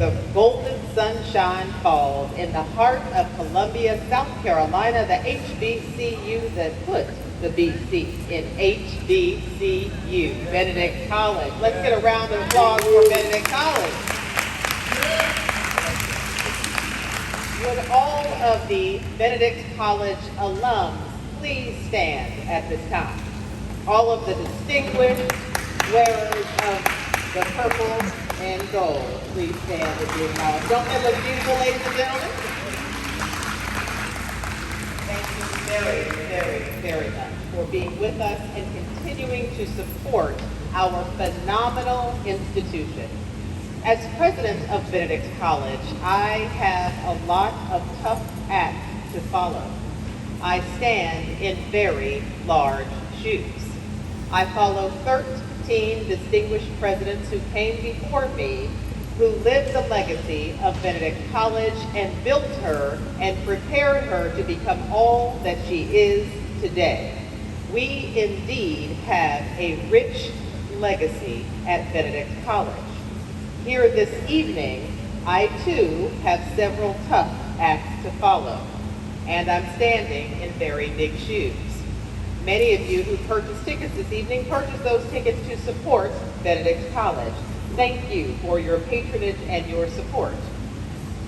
The golden sunshine falls in the heart of Columbia, South Carolina, the HBCU that put the BC in HBCU, Benedict College. Let's get a round of applause for Benedict College. Would all of the Benedict College alums please stand at this time? All of the distinguished wearers of the purple and gold, please stand if you acknowledge. Don't they look beautiful, ladies and gentlemen? Thank you very much for being with us and continuing to support our phenomenal institution. As president of Benedict College, I have a lot of tough acts to follow. I stand in very large shoes. I follow 13 distinguished presidents who came before me, who lived the legacy of Benedict College and built her and prepared her to become all that she is today. We indeed have a rich legacy at Benedict College. Here this evening, I too have several tough acts to follow, and I'm standing in very big shoes. Many of you who purchased tickets this evening purchased those tickets to support Benedict College. Thank you for your patronage and your support.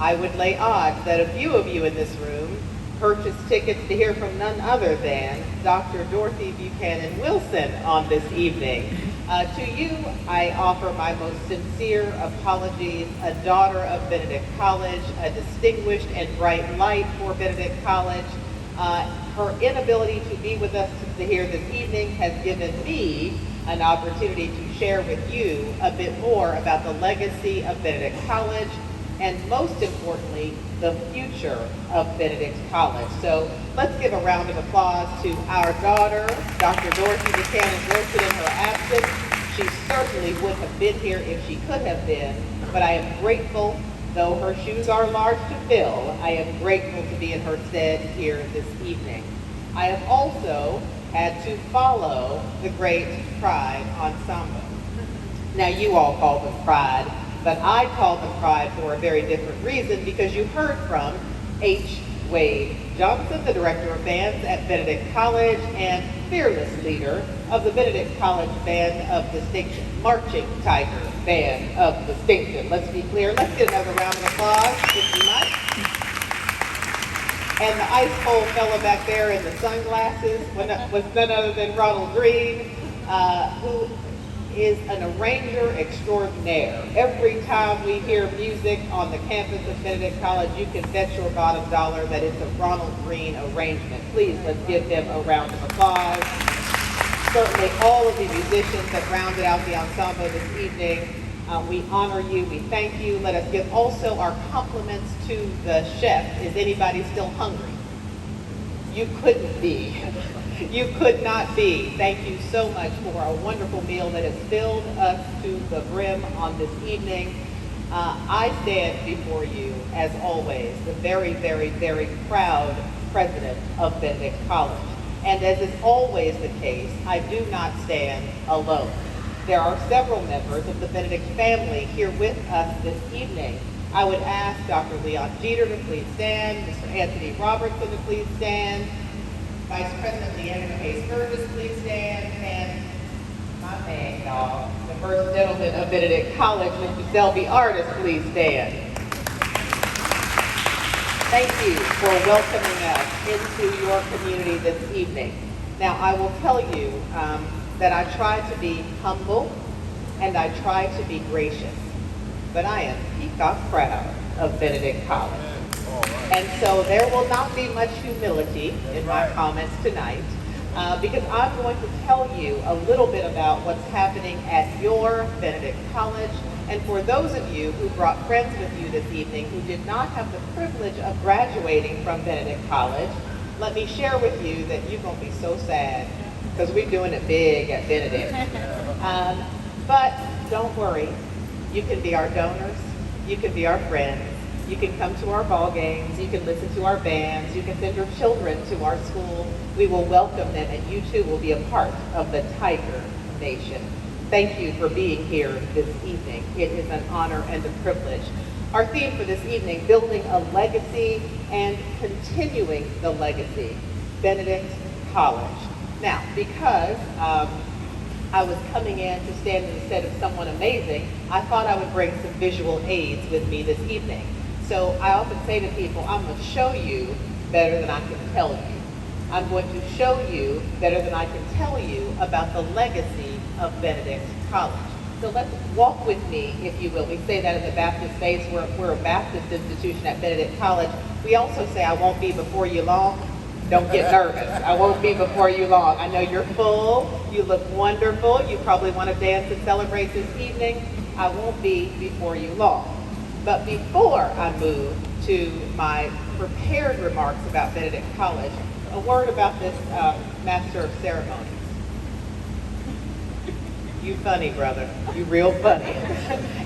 I would lay odds that a few of you in this room purchased tickets to hear from none other than Dr. Dorothy Buchanan Wilson on this evening. To you, I offer my most sincere apologies. A daughter of Benedict College, a distinguished and bright light for Benedict College. Her inability to be with us to here this evening has given me an opportunity to share with you a bit more about the legacy of Benedict College and, most importantly, the future of Benedict College. So let's give a round of applause to our daughter, Dr. Dorothy Buchanan Wilson, in her absence. She certainly would have been here if she could have been, but I am grateful. Though her shoes are large to fill, I am grateful to be in her stead here this evening. I have also had to follow the great Pride Ensemble. Now, you all call them Pride, but I call them Pride for a very different reason, because you heard from H. Wade Johnson, the Director of Bands at Benedict College and fearless leader of the Benedict College Band of Distinction, Marching Tiger Band of Distinction. Let's be clear. Let's get another round of applause, if you might. And the ice cold fellow back there in the sunglasses was none other than Ronald Green, who is an arranger extraordinaire. Every time we hear music on the campus of Benedict College, you can bet your bottom dollar that it's a Ronald Green arrangement. Please, let's give them a round of applause. Certainly all of the musicians that rounded out the ensemble this evening, we honor you, we thank you. Let us give also our compliments to the chef. Is anybody still hungry? You couldn't be. You could not be. Thank you so much for a wonderful meal that has filled us to the brim on this evening. I stand before you, as always, the very proud president of Benedict College. And as is always the case, I do not stand alone. There are several members of the Benedict family here with us this evening. I would ask Dr. Leon Jeter to please stand, Mr. Anthony Robertson to please stand, Vice President Leanna Hayes Burgess, please stand, and my man, y'all, the first gentleman of Benedict College, Mr. Selby Artis, please stand. Thank you for welcoming us into your community this evening. Now, I will tell you that I try to be humble and I try to be gracious, but I am peacock proud of Benedict College. And so there will not be much humility in my comments tonight, because I'm going to tell you a little bit about what's happening at your Benedict College. And for those of you who brought friends with you this evening who did not have the privilege of graduating from Benedict College, let me share with you that you're going to be so sad, because we're doing it big at Benedict. But don't worry, you can be our donors, you can be our friends, you can come to our ball games, you can listen to our bands, you can send your children to our school. We will welcome them, and you too will be a part of the Tiger Nation. Thank you for being here this evening. It is an honor and a privilege. Our theme for this evening, building a legacy and continuing the legacy, Benedict College. Now, because I was coming in to stand in the stead of someone amazing, I thought I would bring some visual aids with me this evening. So I often say to people, I'm going to show you better than I can tell you. I'm going to show you better than I can tell you about the legacy of Benedict College. So let's walk with me, if you will. We say that in the Baptist space. We're a Baptist institution at Benedict College. We also say, I won't be before you long. Don't get nervous. I won't be before you long. I know you're full. You look wonderful. You probably want to dance and celebrate this evening. I won't be before you long. But before I move to my prepared remarks about Benedict College, a word about this Master of Ceremonies. You funny, brother. You real funny.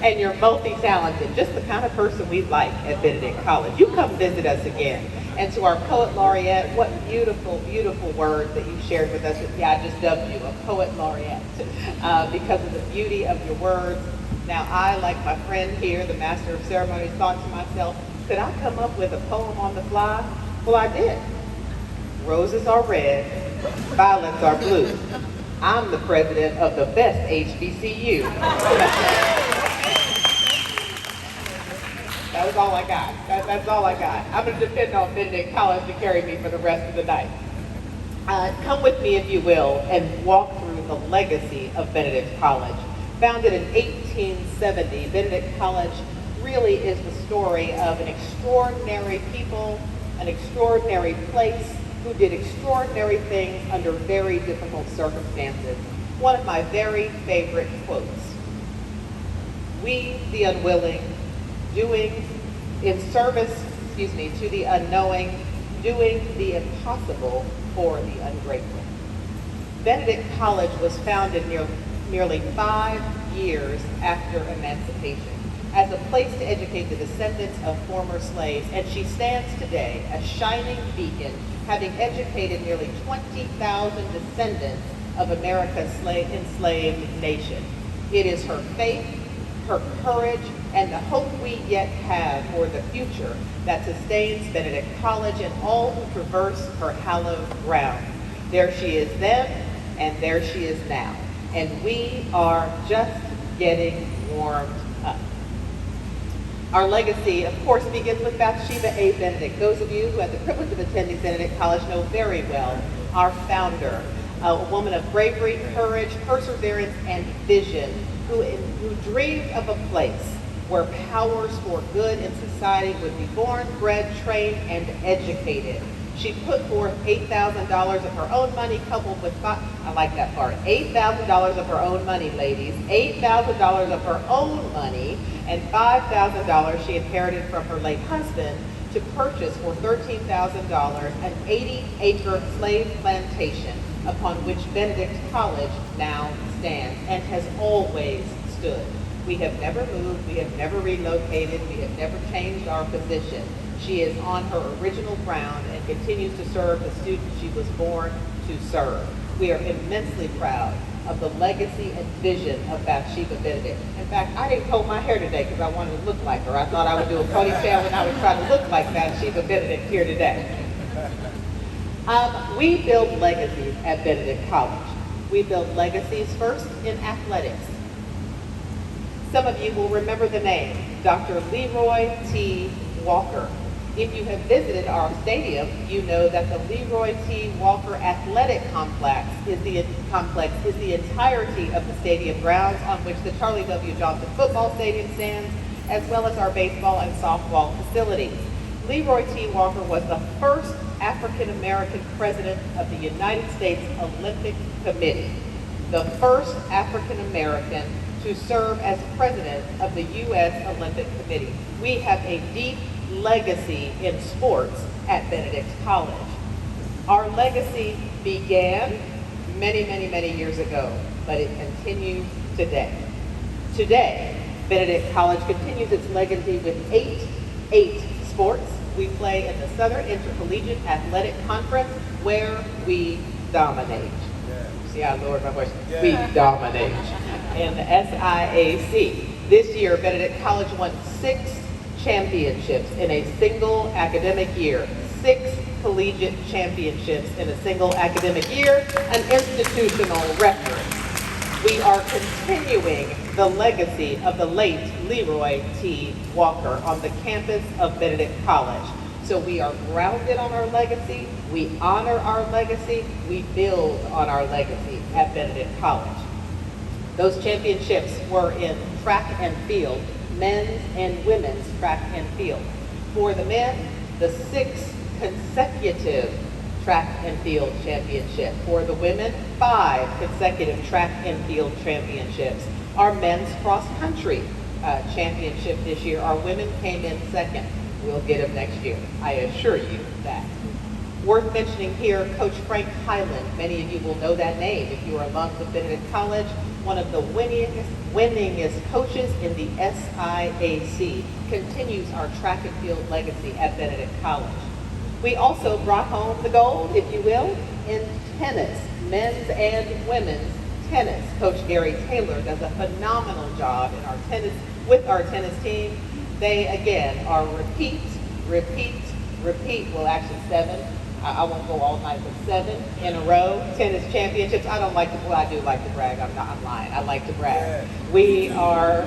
And you're multi-talented, just the kind of person we like at Benedict College. You come visit us again. And to our Poet Laureate, what beautiful, beautiful words that you shared with us. Yeah, I just dubbed you a Poet Laureate because of the beauty of your words. Now I, like my friend here, the Master of Ceremonies, thought to myself, could I come up with a poem on the fly? Well, I did. Roses are red, violets are blue. I'm the president of the best HBCU. That was all I got. That's all I got. I'm going to depend on Benedict College to carry me for the rest of the night. Come with me, if you will, and walk through the legacy of Benedict College. Founded in 1870, Benedict College really is the story of an extraordinary people, an extraordinary place, who did extraordinary things under very difficult circumstances. One of my very favorite quotes. We, the unwilling, doing in service, to the unknowing, doing the impossible for the ungrateful. Benedict College was founded nearly 5 years after emancipation as a place to educate the descendants of former slaves, and she stands today a shining beacon, having educated nearly 20,000 descendants of America's enslaved nation. It is her faith, her courage, and the hope we yet have for the future that sustains Benedict College and all who traverse her hallowed ground. There she is then, and there she is now. And we are just getting warmed up. Our legacy, of course, begins with Bathsheba A. Benedict. Those of you who had the privilege of attending Benedict College know very well our founder, a woman of bravery, courage, perseverance, and vision, who dreamed of a place where powers for good in society would be born, bred, trained, and educated. She put forth $8,000 of her own money coupled with, I like that part, $8,000 of her own money, ladies, $8,000 of her own money, and $5,000 she inherited from her late husband to purchase for $13,000 an 80-acre slave plantation upon which Benedict College now stands and has always stood. We have never moved, we have never relocated, we have never changed our position. She is on her original ground and continues to serve the students she was born to serve. We are immensely proud of the legacy and vision of Bathsheba Benedict. In fact, I didn't comb my hair today because I wanted to look like her. I thought I would do a ponytail and I would try to look like Bathsheba Benedict here today. We build legacies at Benedict College. We build legacies first in athletics. Some of you will remember the name, Dr. Leroy T. Walker. If you have visited our stadium, you know that the Leroy T. Walker Athletic Complex is the entirety of the stadium grounds on which the Charlie W. Johnson Football Stadium stands, as well as our baseball and softball facilities. Leroy T. Walker was the first African-American president of the United States Olympic Committee, the first African-American to serve as president of the U.S. Olympic Committee. We have a deep legacy in sports at Benedict College. Our legacy began many, many, many years ago, but it continues today. Today, Benedict College continues its legacy with eight sports. We play in the Southern Intercollegiate Athletic Conference, where we dominate. See how I lowered my voice? Yeah. We dominate. In the SIAC. This year, Benedict College won 6 championships in a single academic year. 6 collegiate championships in a single academic year, an institutional record. We are continuing the legacy of the late Leroy T. Walker on the campus of Benedict College. So we are grounded on our legacy, we honor our legacy, we build on our legacy at Benedict College. Those championships were in track and field, men's and women's track and field. For the men, the 6th consecutive track and field championship. For the women, 5 consecutive track and field championships. Our men's cross country championship this year, our women came in 2nd. We'll get them next year, I assure you that. Worth mentioning here, Coach Frank Highland. Many of you will know that name if you are alums of Benedict College. One of the winningest coaches in the SIAC, continues our track and field legacy at Benedict College. We also brought home the gold, if you will, in tennis, men's and women's tennis. Coach Gary Taylor does a phenomenal job in our tennis with our tennis team. They again are repeat, well actually 7. I won't go all night, but 7 in a row tennis championships. I don't like to, well I do like to brag, I'm lying, I like to brag. We are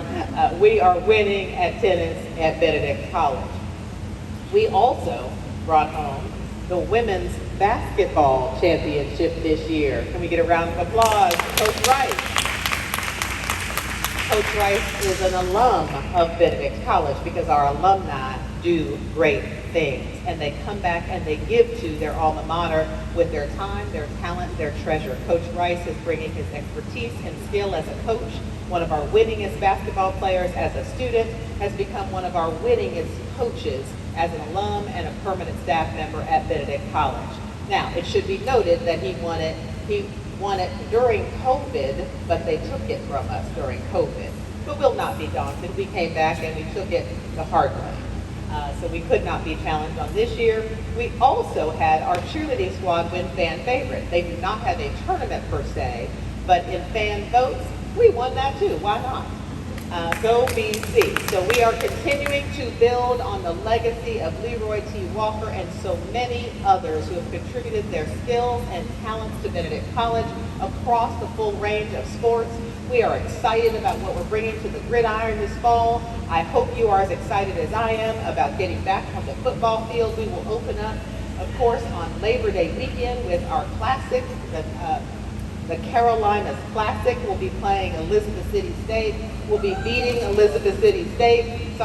winning at tennis at Benedict College. We also brought home the women's basketball championship this year. Can we get a round of applause for Coach Rice? Coach Rice is an alum of Benedict College because our alumni do great things, and they come back and they give to their alma mater with their time, their talent, their treasure. Coach Rice is bringing his expertise and skill as a coach. One of our winningest basketball players as a student has become one of our winningest coaches as an alum and a permanent staff member at Benedict College. Now, it should be noted that he won it during COVID, but they took it from us during COVID. But we'll not be daunted. We came back and we took it the hard way. So we could not be challenged on this year. We also had our cheerleading squad win fan favorite. They do not have a tournament per se, but in fan votes, we won that too. Why not? Go BC. So we are continuing to build on the legacy of Leroy T. Walker and so many others who have contributed their skills and talents to Benedict College across the full range of sports. We are excited about what we're bringing to the gridiron this fall. I hope you are as excited as I am about getting back on the football field. We will open up, of course, on Labor Day weekend with our classic, the Carolinas Classic. We'll be playing Elizabeth City State. We'll be beating Elizabeth City State.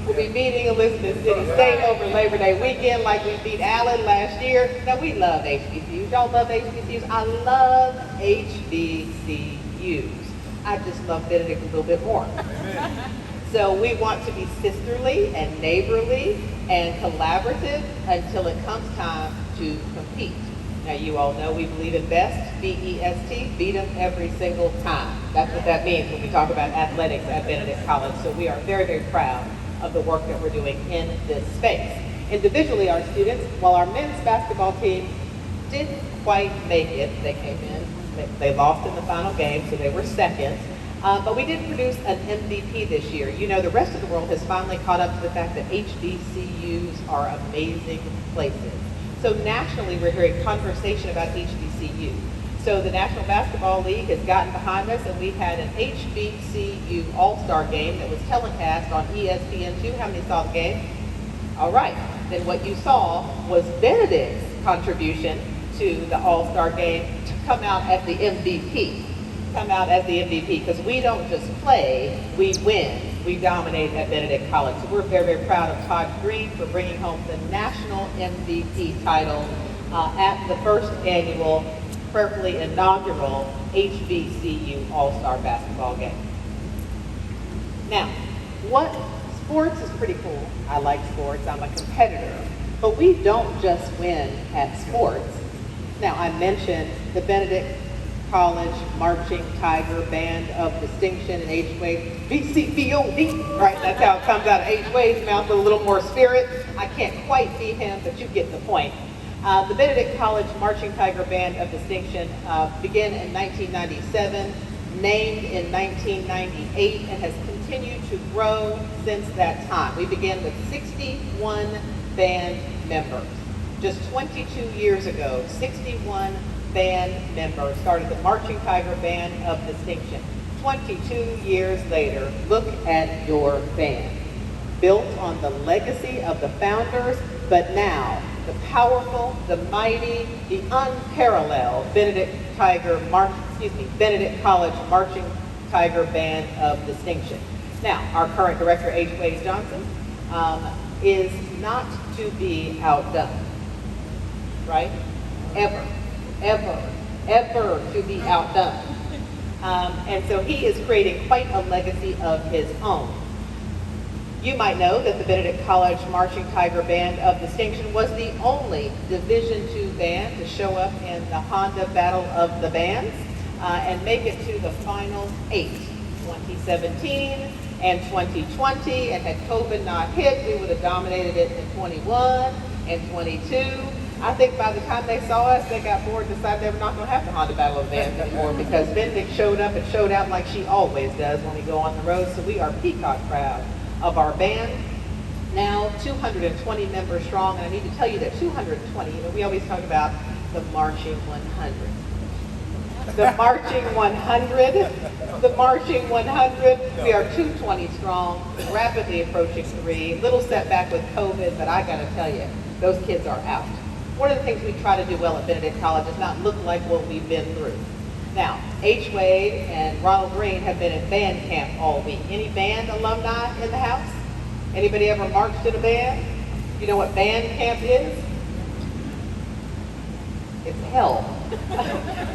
We'll be beating Elizabeth City State over Labor Day weekend like we beat Allen last year. Now, we love HBCUs. Y'all love HBCUs? I love HBCUs. I just love Benedict a little bit more. So we want to be sisterly and neighborly and collaborative until it comes time to compete. Now, you all know we believe in BEST, B-E-S-T, beat them every single time. That's what that means when we talk about athletics at Benedict College. So we are very, very proud of the work that we're doing in this space. Individually, our students, while our men's basketball team didn't quite make it, they came in, they lost in the final game, so they were 2nd. But we did produce an MVP this year. You know, the rest of the world has finally caught up to the fact that HBCUs are amazing places. So nationally, we're hearing conversation about HBCU. So the National Basketball League has gotten behind us, and we had an HBCU All-Star game that was telecast on ESPN2. How many saw the game? All right. Then what you saw was Benedict's contribution to the All-Star game to come out as the MVP. Because we don't just play, we win. We dominate at Benedict College. So we're very, very proud of Todd Green for bringing home the national MVP title at the first annual, prayerfully inaugural HBCU All-Star Basketball game. Now, sports is pretty cool. I like sports, I'm a competitor. But we don't just win at sports. Now, I mentioned the Benedict College Marching Tiger Band of Distinction in H-Wave, BCBOD, right? That's how it comes out of H-Wave's mouth with a little more spirit. I can't quite be him, but you get the point. The Benedict College Marching Tiger Band of Distinction began in 1997, named in 1998, and has continued continued to grow since that time. We began with 61 band members. Just 22 years ago, 61 band members started the Marching Tiger Band of Distinction. 22 years later, look at your band. Built on the legacy of the founders, but now the powerful, the mighty, the unparalleled Benedict College Marching Tiger Band of Distinction. Now, our current director, H. Wade Johnson, is not to be outdone, right? Ever to be outdone. And so he is creating quite a legacy of his own. You might know that the Benedict College Marching Tiger Band of Distinction was the only Division II band to show up in the Honda Battle of the Bands and make it to the final 8, 2017 and 2020. And had COVID not hit, we would have dominated it in 21 and 22. I think by the time they saw us, they got bored and decided they were not going to have the Honda Battle of the Bands anymore because Benedict showed up and showed out like she always does when we go on the road. So we are peacock proud of our band. Now 220 members strong, and I need to tell you that 220, we always talk about the Marching 100. The Marching 100, the Marching 100, we are 220 strong, rapidly approaching 3. Little setback with COVID, but I gotta tell you, those kids are out. One of the things we try to do well at Benedict College is not look like what we've been through. Now, H. Wade and Ronald Green have been at band camp all week. Any band alumni in the house? Anybody ever marched in a band? You know what band camp is? It's hell.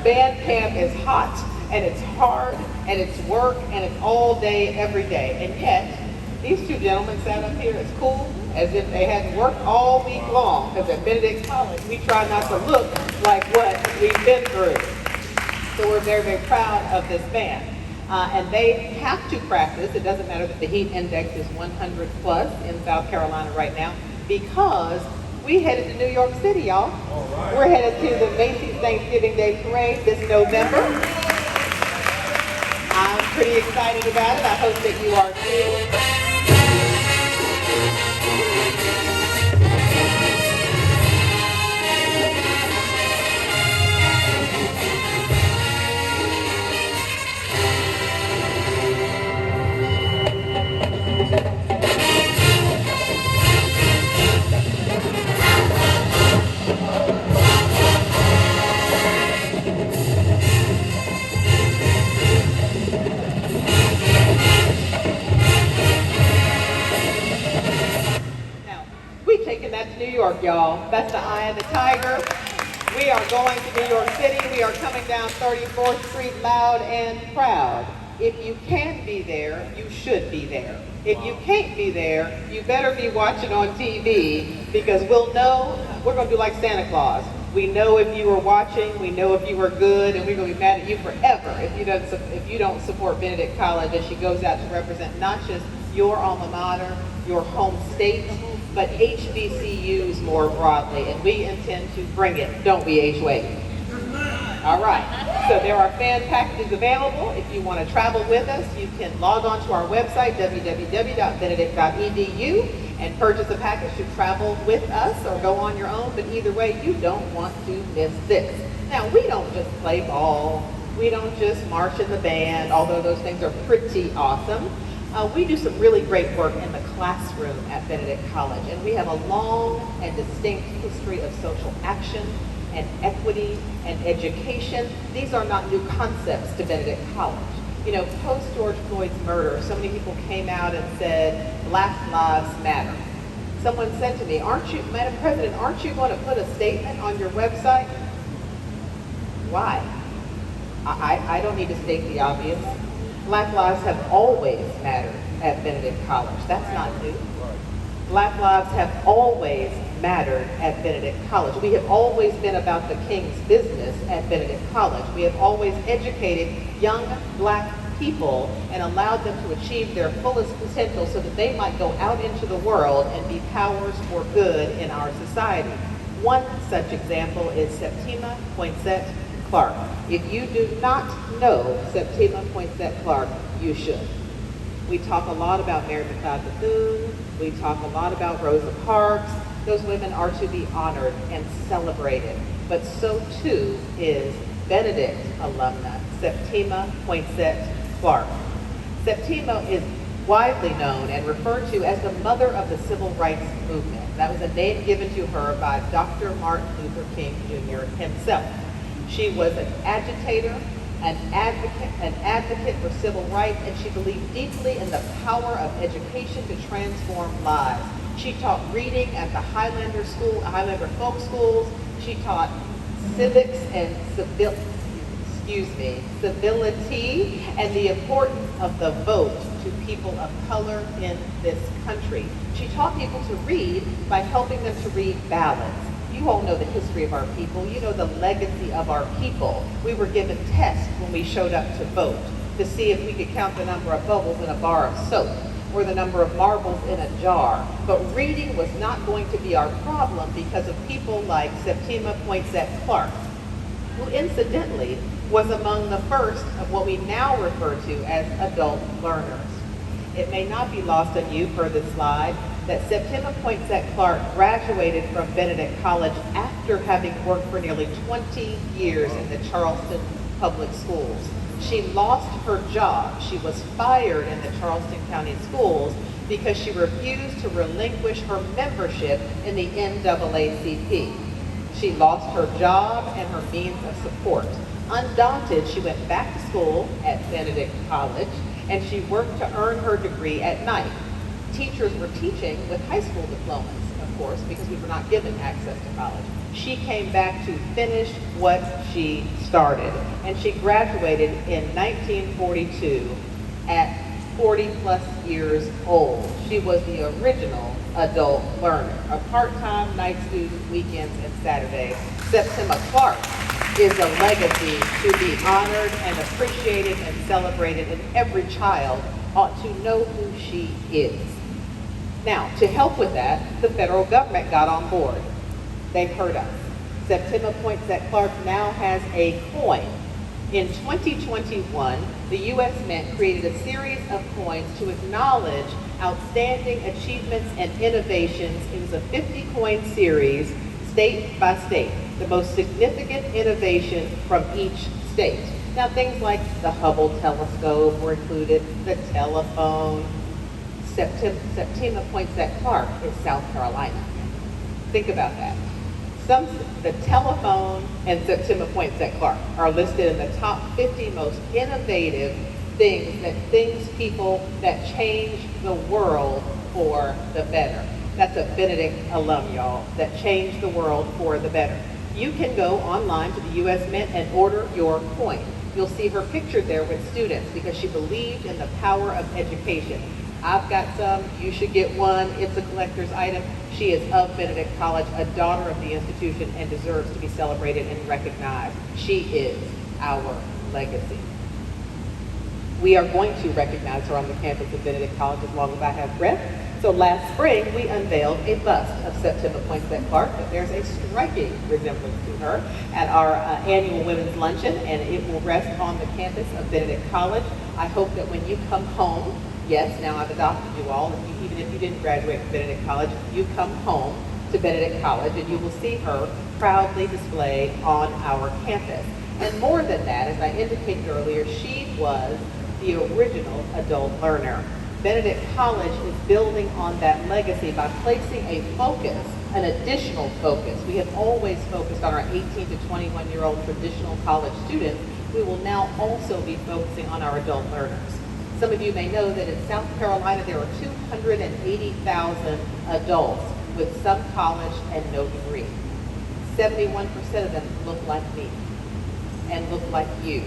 Band camp is hot, and it's hard, and it's work, and it's all day, every day. And yet, these two gentlemen sat up here as cool as if they hadn't worked all week long, because at Benedict College, we try not to look like what we've been through. So we're very, very proud of this band. And they have to practice. It doesn't matter that the heat index is 100 plus in South Carolina right now, because we headed to New York City, y'all. Right. We're headed to the Macy's Thanksgiving Day Parade this November. I'm pretty excited about it. I hope that you are too. New York, y'all. That's the eye of the tiger. We are going to New York City. We are coming down 34th Street loud and proud. If you can be there, you should be there. If you can't be there, you better be watching on TV, because we'll know. We're going to do like Santa Claus. We know if you were watching, we know if you were good, and we're going to be mad at you forever if you don't support Benedict College as she goes out to represent not just your alma mater, your home state, but HBCUs more broadly, and we intend to bring it, don't we, H. Wade? All right, so there are fan packages available. If you want to travel with us, you can log on to our website, www.benedict.edu, and purchase a package to travel with us or go on your own, but either way, you don't want to miss this. Now, we don't just play ball, we don't just march in the band, although those things are pretty awesome. We do some really great work in the classroom at Benedict College, and we have a long and distinct history of social action and equity and education. These are not new concepts to Benedict College. Post George Floyd's murder, so many people came out and said, Black Lives Matter. Someone said to me, Madam President, aren't you going to put a statement on your website? Why? I don't need to state the obvious. Black lives have always mattered at Benedict College. That's not new. Black lives have always mattered at Benedict College. We have always been about the king's business at Benedict College. We have always educated young black people and allowed them to achieve their fullest potential so that they might go out into the world and be powers for good in our society. One such example is Septima Poinsett Clark. If you do not know Septima Poinsett Clark, you should. We talk a lot about Mary McLeod Bethune. We talk a lot about Rosa Parks. Those women are to be honored and celebrated. But so too is Benedict alumna Septima Poinsett Clark. Septima is widely known and referred to as the mother of the civil rights movement. That was a name given to her by Dr. Martin Luther King Jr. himself. She was an agitator, an advocate for civil rights, and she believed deeply in the power of education to transform lives. She taught reading at the Highlander folk schools. She taught civics and civility and the importance of the vote to people of color in this country. She taught people to read by helping them to read ballads. You all know the history of our people. You know the legacy of our people. We were given tests when we showed up to vote to see if we could count the number of bubbles in a bar of soap or the number of marbles in a jar. But reading was not going to be our problem because of people like Septima Poinsett Clark, who incidentally was among the first of what we now refer to as adult learners. It may not be lost on you per this slide that Septima Poinsett Clark graduated from Benedict College after having worked for nearly 20 years in the Charleston public schools. She lost her job. She was fired in the Charleston County schools because she refused to relinquish her membership in the NAACP. She lost her job and her means of support. Undaunted, she went back to school at Benedict College, and she worked to earn her degree at night. Teachers were teaching with high school diplomas, of course, because we were not given access to college. She came back to finish what she started, and she graduated in 1942 at 40 plus years old. She was the original adult learner, a part-time night student, weekends and Saturdays. Septima Clark is a legacy to be honored and appreciated and celebrated, and every child ought to know who she is. Now, to help with that, the federal government got on board. They've heard us. Septima Poinsett Clark now has a coin. In 2021, the U.S. Mint created a series of coins to acknowledge outstanding achievements and innovations. It was a 50-coin series, state by state, the most significant innovation from each state. Now, things like the Hubble telescope were included, the telephone. Septima Poinsett Clark is South Carolina. Think about that. The telephone and Septima Poinsett Clark are listed in the top 50 most innovative things, people that change the world for the better. That's a Benedict alum, y'all, that changed the world for the better. You can go online to the U.S. Mint and order your coin. You'll see her pictured there with students because she believed in the power of education. I've got some, you should get one, it's a collector's item. She is of Benedict College, a daughter of the institution, and deserves to be celebrated and recognized. She is our legacy. We are going to recognize her on the campus of Benedict College as long as I have breath. So last spring, we unveiled a bust of Septima Poinsett Clark, but there's a striking resemblance to her at our annual Women's Luncheon, and it will rest on the campus of Benedict College. I hope that when you come home, yes, now I've adopted you all, even if you didn't graduate from Benedict College, you come home to Benedict College and you will see her proudly displayed on our campus. And more than that, as I indicated earlier, she was the original adult learner. Benedict College is building on that legacy by placing a focus, an additional focus. We have always focused on our 18 to 21-year-old traditional college students. We will now also be focusing on our adult learners. Some of you may know that in South Carolina there are 280,000 adults with some college and no degree. 71% of them look like me and look like you.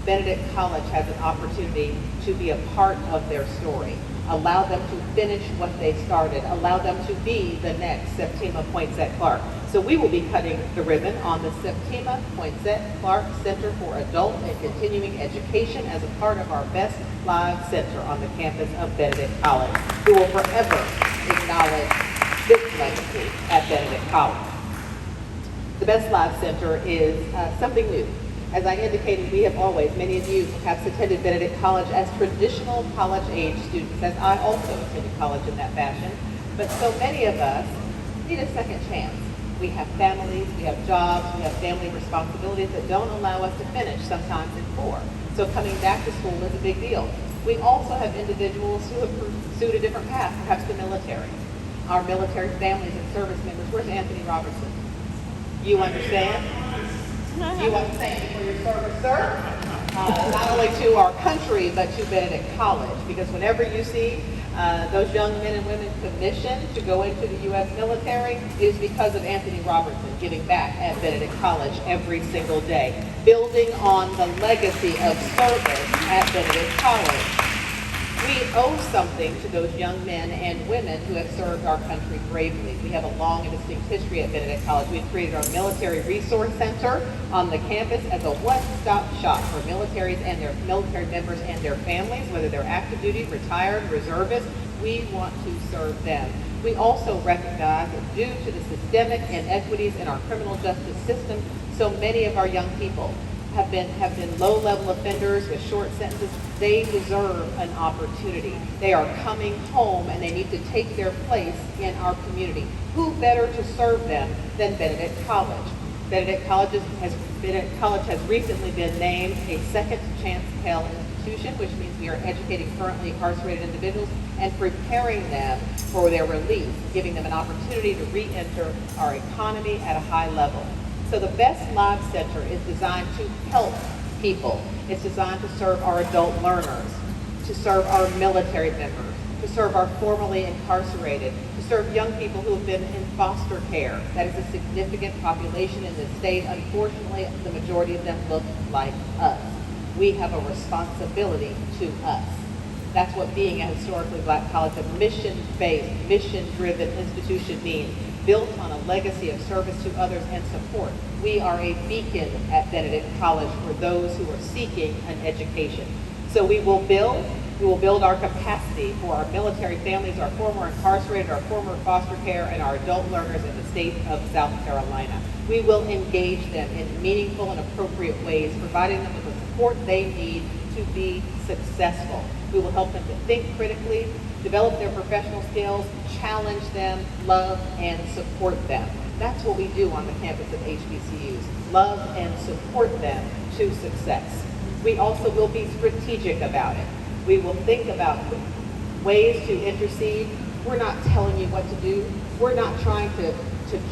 Benedict College has an opportunity to be a part of their story. Allow them to finish what they started. Allow them to be the next Septima Poinsett Clark. So we will be cutting the ribbon on the Septima Poinsett Clark Center for Adult and Continuing Education as a part of our Best Live Center on the campus of Benedict College. We will forever acknowledge this legacy at Benedict College. The Best Live Center is something new. As I indicated, we have always, many of you perhaps attended Benedict College as traditional college-age students, as I also attended college in that fashion. But so many of us need a second chance. We have families, we have jobs, we have family responsibilities that don't allow us to finish, sometimes in 4. So coming back to school is a big deal. We also have individuals who have pursued a different path, perhaps the military. Our military families and service members. Where's Anthony Robertson? You understand? You want to thank you for your service, sir. Not only to our country, but to Benedict College, because whenever you see those young men and women commissioned to go into the U.S. military, it is because of Anthony Robertson giving back at Benedict College every single day, building on the legacy of service at Benedict College. We owe something to those young men and women who have served our country bravely. We have a long and distinct history at Benedict College. We've created our Military Resource Center on the campus as a one-stop shop for militaries and their military members and their families, whether they're active duty, retired, reservists. We want to serve them. We also recognize that due to the systemic inequities in our criminal justice system, so many of our young people have been low-level offenders with short sentences. They deserve an opportunity. They are coming home and they need to take their place in our community. Who better to serve them than Benedict College? Benedict College has recently been named a second chance Pell institution, which means we are educating currently incarcerated individuals and preparing them for their release, giving them an opportunity to re-enter our economy at a high level. So the Best Lives Center is designed to help people. It's designed to serve our adult learners, to serve our military members, to serve our formerly incarcerated, to serve young people who have been in foster care. That is a significant population in this state. Unfortunately, the majority of them look like us. We have a responsibility to us. That's what being a historically black college, a mission-based, mission-driven institution means. Built on a legacy of service to others and support. We are a beacon at Benedict College for those who are seeking an education. So we will build our capacity for our military families, our former incarcerated, our former foster care, and our adult learners in the state of South Carolina. We will engage them in meaningful and appropriate ways, providing them with the support they need to be successful. We will help them to think critically, develop their professional skills, challenge them, love, and support them. That's what we do on the campus of HBCUs, love and support them to success. We also will be strategic about it. We will think about ways to intercede. We're not telling you what to do. We're not trying to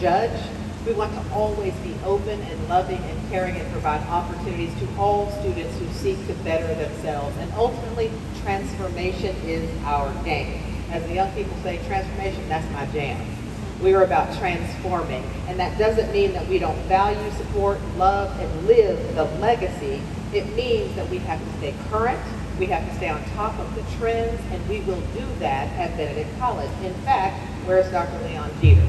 judge. We want to always be open and loving and caring and provide opportunities to all students who seek to better themselves. And ultimately, transformation is our game. As the young people say, transformation, that's my jam. We are about transforming. And that doesn't mean that we don't value, support, love, and live the legacy. It means that we have to stay current, we have to stay on top of the trends, and we will do that at Benedict College. In fact, where's Dr. Leon Jeter?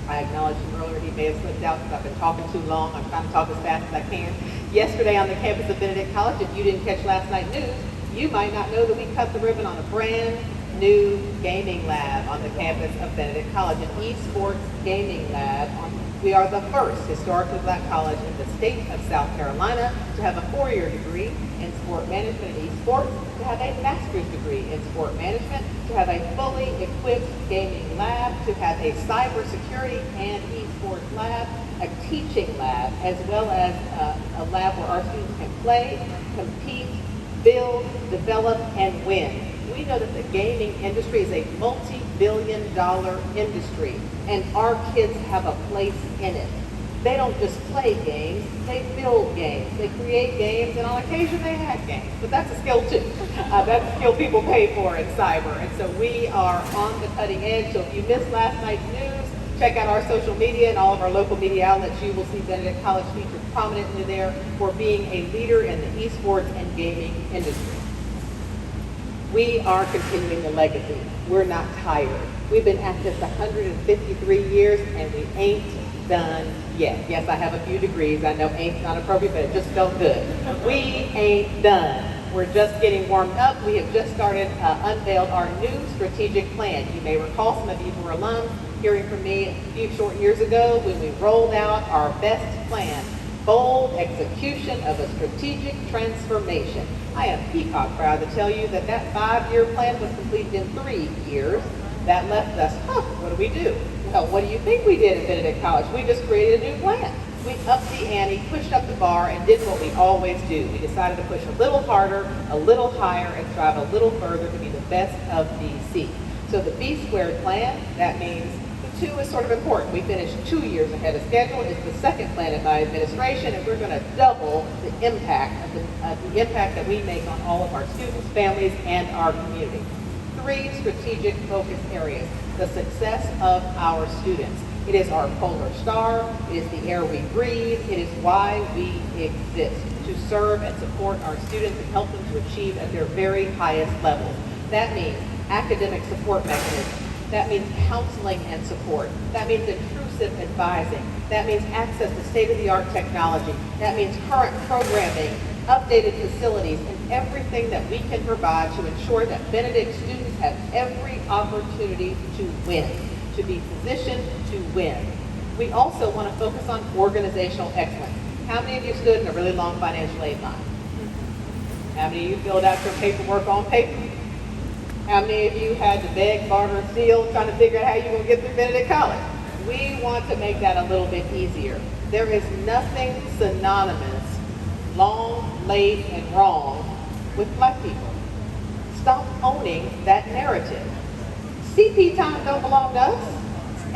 I acknowledged him earlier. He may have slipped out because I've been talking too long. I'm trying to talk as fast as I can. Yesterday on the campus of Benedict College, if you didn't catch last night's news, you might not know that we cut the ribbon on a brand new gaming lab on the campus of Benedict College, an esports gaming lab. We are the first historically black college in the state of South Carolina to have a 4-year degree in sport management and esports, to have a master's degree in sport management, to have a fully equipped gaming lab, to have a cybersecurity and esports lab, a teaching lab, as well as a lab where our students can play, compete, build, develop, and win. We know that the gaming industry is a multi-billion-dollar industry, and our kids have a place in it. They don't just play games, they build games, they create games, and on occasion they hack games. But that's a skill too. That's a skill people pay for in cyber. And so we are on the cutting edge. So if you missed last night's news, check out our social media and all of our local media outlets. You will see Benedict College featured prominently there for being a leader in the esports and gaming industry. We are continuing the legacy. We're not tired. We've been at this 153 years and we ain't done yet. Yes, I have a few degrees. I know ain't's not appropriate, but it just felt good. We ain't done. We're just getting warmed up. We have just unveiled our new strategic plan. You may recall, some of you who are alums, hearing from me a few short years ago when we rolled out our best plan bold execution of a strategic transformation. I am peacock proud to tell you that that 5-year plan was completed in 3 years. That left us, what do we do? Well, what do you think we did at Benedict College? We just created a new plan. We upped the ante, pushed up the bar, and did what we always do. We decided to push a little harder, a little higher, and strive a little further to be the best of BC. So the B squared plan, that means the 2 is sort of important. We finished 2 years ahead of schedule. It's the second plan in my administration, and we're going to double the impact that we make on all of our students, families, and our community. 3 strategic focus areas. The success of our students. It is our polar star. It is the air we breathe. It is why we exist, to serve and support our students and help them to achieve at their very highest levels. That means academic support mechanisms. That means counseling and support. That means intrusive advising. That means access to state-of-the-art technology. That means current programming, updated facilities, and everything that we can provide to ensure that Benedict students have every opportunity to win, to be positioned to win. We also want to focus on organizational excellence. How many of you stood in a really long financial aid line? How many of you filled out your paperwork on paper? How many of you had to beg, barter, and steal, trying to figure out how you're going to get through Benedict College? We want to make that a little bit easier. There is nothing synonymous, long, late, and wrong with Black people. Stop owning that narrative. CP time don't belong to us.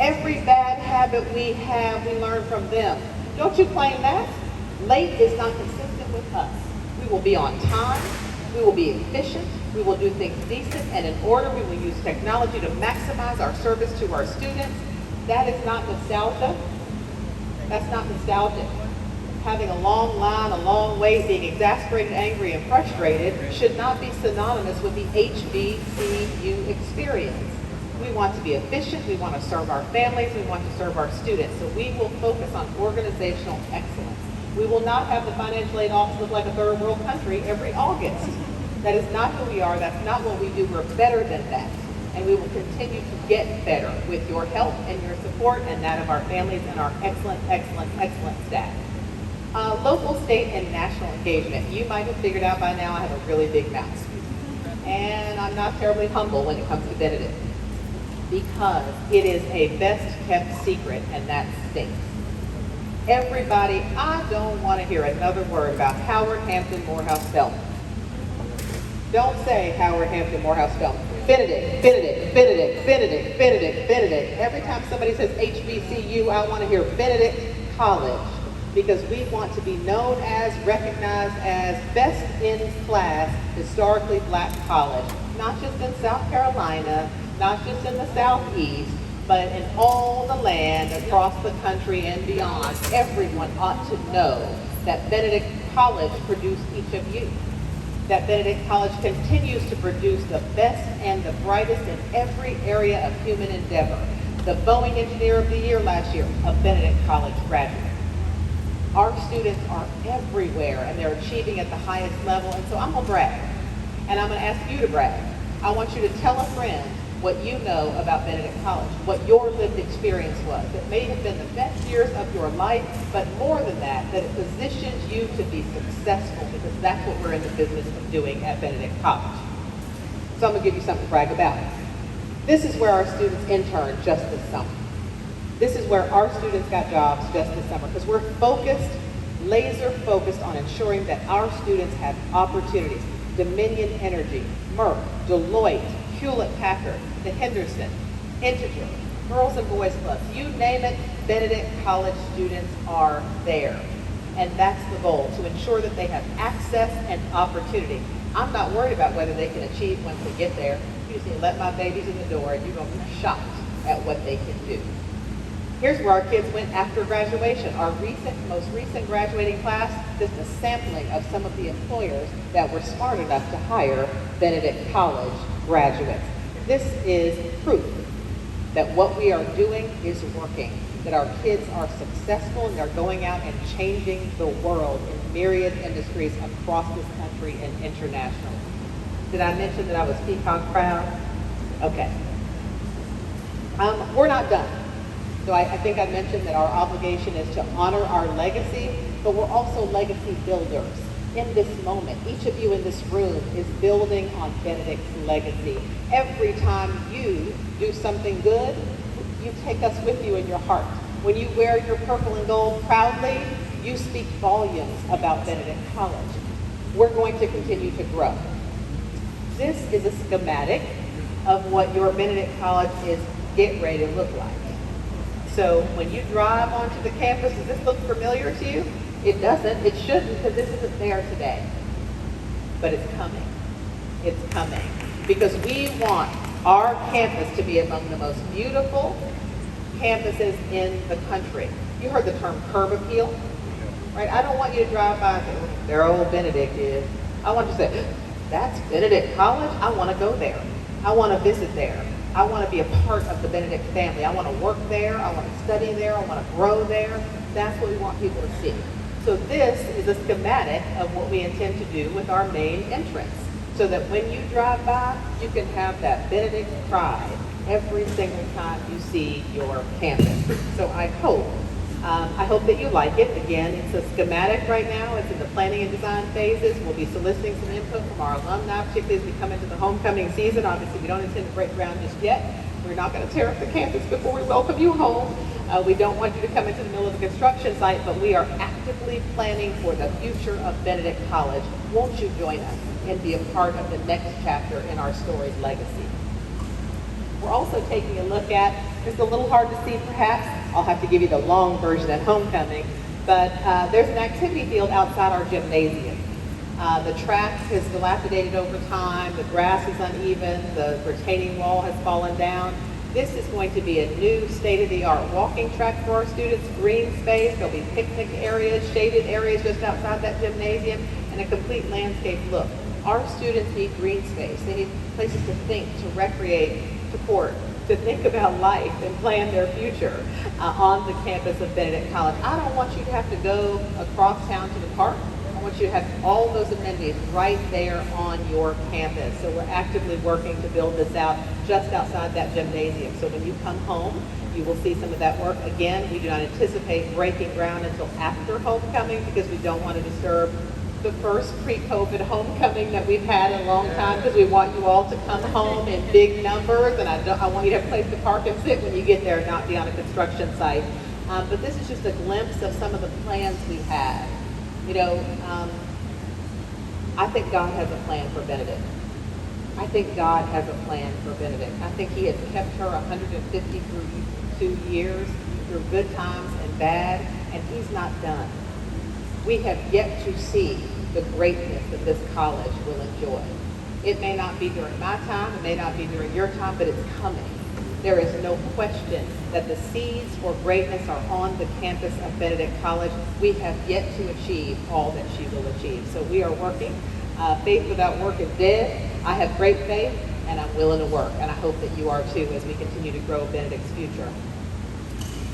Every bad habit we have, we learn from them. Don't you claim that? Late is not consistent with us. We will be on time. We will be efficient. We will do things decent and in order. We will use technology to maximize our service to our students. That is not nostalgia. That's not nostalgic. Having a long line, a long wait, being exasperated, angry, and frustrated should not be synonymous with the HBCU experience. We want to be efficient. We want to serve our families. We want to serve our students. So we will focus on organizational excellence. We will not have the financial aid office look like a third world country every August. That is not who we are. That's not what we do. We're better than that. And we will continue to get better with your help and your support and that of our families and our excellent, excellent, excellent staff. Local, state, and national engagement. You might have figured out by now I have a really big mouth. And I'm not terribly humble when it comes to Benedict, because it is a best kept secret, and that stinks. Everybody, I don't want to hear another word about Howard Hampton Morehouse Spelman. Don't say Howard Hampton Morehouse Spelman. Benedict, Benedict, Benedict, Benedict, Benedict, Benedict. Every time somebody says HBCU, I want to hear Benedict College, because we want to be known as, recognized as best in class, historically Black college, not just in South Carolina, not just in the Southeast, but in all the land across the country and beyond. Everyone ought to know that Benedict College produced each of you. That Benedict College continues to produce the best and the brightest in every area of human endeavor. The Boeing Engineer of the Year last year, a Benedict College graduate. Our students are everywhere and they're achieving at the highest level, and so I'm gonna brag. And I'm gonna ask you to brag. I want you to tell a friend what you know about Benedict College, what your lived experience was. It may have been the best years of your life, but more than that, that it positions you to be successful, because that's what we're in the business of doing at Benedict College. So I'm gonna give you something to brag about. This is where our students interned just this summer. This is where our students got jobs just this summer, because we're focused, laser focused on ensuring that our students have opportunities. Dominion Energy, Merck, Deloitte, Hewlett-Packard, the Henderson, Integer, Girls and Boys Clubs, you name it, Benedict College students are there. And that's the goal, to ensure that they have access and opportunity. I'm not worried about whether they can achieve once they get there. You just need to let my babies in the door and you're going to be shocked at what they can do. Here's where our kids went after graduation. Our most recent graduating class, just a sampling of some of the employers that were smart enough to hire Benedict College graduates. This is proof that what we are doing is working, that our kids are successful and they're going out and changing the world in myriad industries across this country and internationally. Did I mention that I was peacock proud? Okay. We're not done. So I think I mentioned that our obligation is to honor our legacy, but we're also legacy builders. In this moment, each of you in this room is building on Benedict's legacy. Every time you do something good, you take us with you in your heart. When you wear your purple and gold proudly, you speak volumes about Benedict College. We're going to continue to grow. This is a schematic of what your Benedict College is getting ready to look like. So when you drive onto the campus, does this look familiar to you? It doesn't. It shouldn't, because this isn't there today. But it's coming. It's coming. Because we want our campus to be among the most beautiful campuses in the country. You heard the term curb appeal, right? I don't want you to drive by and say, "Well, there old Benedict is." I want you to say, "That's Benedict College. I want to go there. I want to visit there. I want to be a part of the Benedict family. I want to work there. I want to study there. I want to grow there." That's what we want people to see. So this is a schematic of what we intend to do with our main entrance, so that when you drive by, you can have that Benedict pride every single time you see your campus. So I hope that you like it. Again, it's a schematic right now. It's in the planning and design phases. We'll be soliciting some input from our alumni, particularly as we come into the homecoming season. Obviously, we don't intend to break ground just yet. We're not going to tear up the campus before we welcome you home. We don't want you to come into the middle of a construction site, but we are actively planning for the future of Benedict College. Won't you join us and be a part of the next chapter in our storied legacy? We're also taking a look at, it's a little hard to see perhaps, I'll have to give you the long version at homecoming, but there's an activity field outside our gymnasium. The track has dilapidated over time, the grass is uneven, the retaining wall has fallen down. This is going to be a new state-of-the-art walking track for our students, green space, there'll be picnic areas, shaded areas just outside that gymnasium, and a complete landscape look. Our students need green space. They need places to think, to recreate, to court, to think about life and plan their future on the campus of Benedict College. I don't want you to have to go across town to the park. I want you to have all those amenities right there on your campus. So we're actively working to build this out just outside that gymnasium. So when you come home, you will see some of that work. Again, we do not anticipate breaking ground until after homecoming because we don't want to disturb the first pre-COVID homecoming that we've had in a long time, because we want you all to come home in big numbers, and I want you to have a place to park and sit when you get there, not be on a construction site. But this is just a glimpse of some of the plans we have. You know, I think God has a plan for Benedict. I think God has a plan for Benedict. I think He has kept her 152 years through good times and bad, and He's not done. We have yet to see the greatness that this college will enjoy. It may not be during my time, it may not be during your time, but it's coming. There is no question that the seeds for greatness are on the campus of Benedict College. We have yet to achieve all that she will achieve. So we are working. Faith without work is dead. I have great faith, and I'm willing to work. And I hope that you are too as we continue to grow Benedict's future.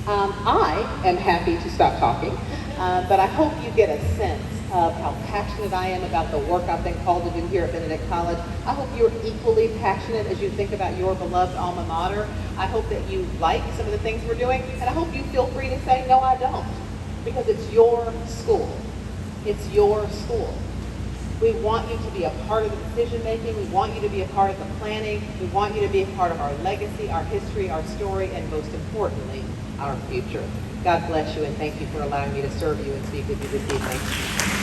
I am happy to stop talking, but I hope you get a sense of how passionate I am about the work I've been called to do here at Benedict College. I hope you're equally passionate as you think about your beloved alma mater. I hope that you like some of the things we're doing, and I hope you feel free to say, no, I don't, because it's your school. It's your school. We want you to be a part of the decision making. We want you to be a part of the planning. We want you to be a part of our legacy, our history, our story, and most importantly, our future. God bless you, and thank you for allowing me to serve you and speak with you this evening.